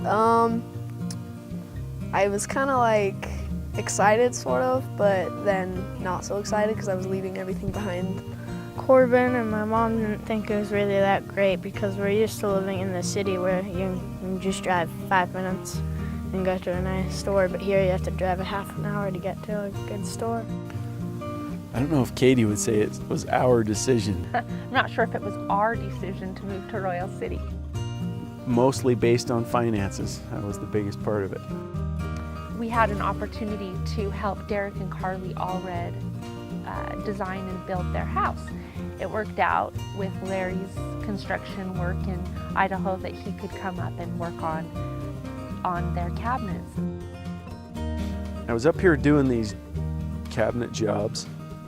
I was kind of like excited, sort of, but then not so excited because I was leaving everything behind. Corbin and my mom didn't think it was really that great because we're used to living in the city where you can just drive 5 minutes and go to a nice store, but here you have to drive a half an hour to get to a good store. I don't know if Katie would say it was our decision. I'm not sure if it was our decision to move to Royal City. Mostly based on finances. That was the biggest part of it. We had an opportunity to help Derek and Carly Allred design and build their house. It worked out with Larry's construction work in Idaho that he could come up and work on their cabinets. I was up here doing these cabinet jobs,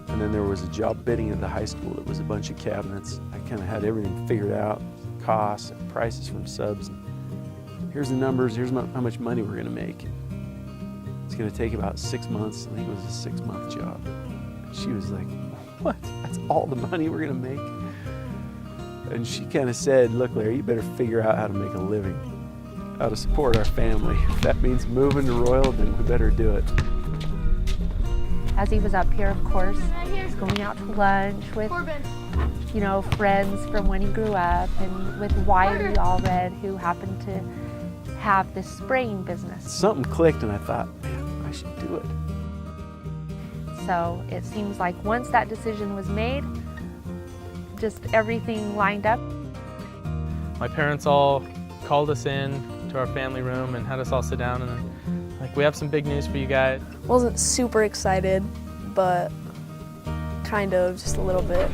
and then there was a job bidding at the high school that was a bunch of cabinets. I kind of had everything figured out, costs, prices from subs. Here's the numbers, here's how much money we're gonna make. It's gonna take about 6 months. I think it was a 6-month job. She was like, what? That's all the money we're gonna make? And she kind of said, look, Larry, you better figure out how to make a living, how to support our family. If that means moving to Royal, then we better do it. As he was up here, of course, he was going out to lunch with, friends from when he grew up, and with Wiley Allred, who happened to have this spraying business. Something clicked, and I thought, man, I should do it. So it seems like once that decision was made, just everything lined up. My parents all called us in to our family room and had us all sit down and like, we have some big news for you guys. Wasn't super excited, but kind of, just a little bit.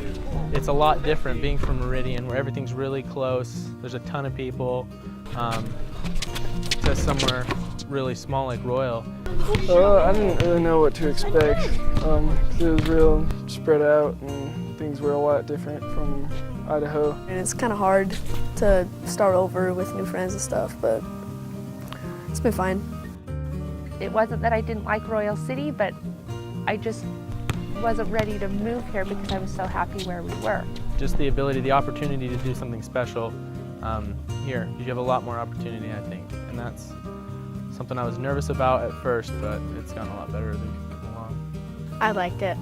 It's a lot different being from Meridian, where everything's really close. There's a ton of people. To somewhere really small like Royal. I didn't really know what to expect. It was real spread out and things were a lot different from Idaho. And it's kind of hard to start over with new friends and stuff, but it's been fine. It wasn't that I didn't like Royal City, but I just wasn't ready to move here because I was so happy where we were. Just the ability, the opportunity to do something special here. You have a lot more opportunity, I think, and that's something I was nervous about at first, but it's gotten a lot better as we've come along. I liked it.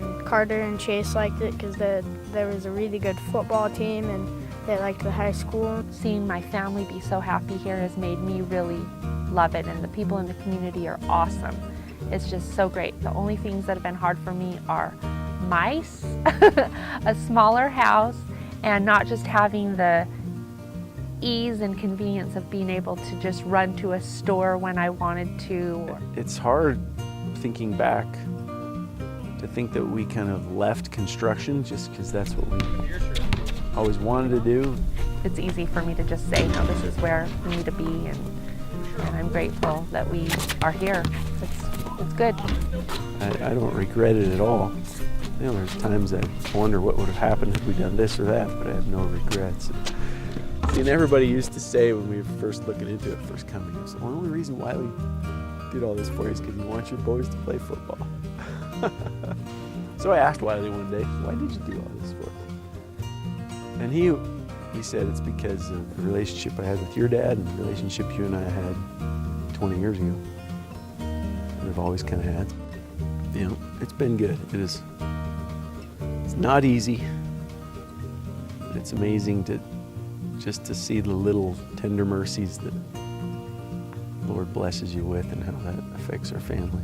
And Carter and Chase liked it because there was a really good football team and they liked the high school. Seeing my family be so happy here has made me really love it, and the people in the community are awesome. It's just so great. The only things that have been hard for me are mice, a smaller house, and not just having the ease and convenience of being able to just run to a store when I wanted to. It's hard thinking back to think that we kind of left construction just because that's what we always wanted to do. It's easy for me to just say, no, this is where we need to be, and I'm grateful that we are here. It's good. I don't regret it at all. There's times I wonder what would have happened if we'd done this or that, but I have no regrets. And everybody used to say when we were first looking into it, first coming, it was the only reason why we did all this for you is because you want your boys to play football. So I asked Wiley one day, why did you do all this for? And he said it's because of the relationship I had with your dad and the relationship you and I had 20 years ago. And we've always kind of had. It's been good. It's not easy, but it's amazing just to see the little tender mercies that the Lord blesses you with and how that affects our family.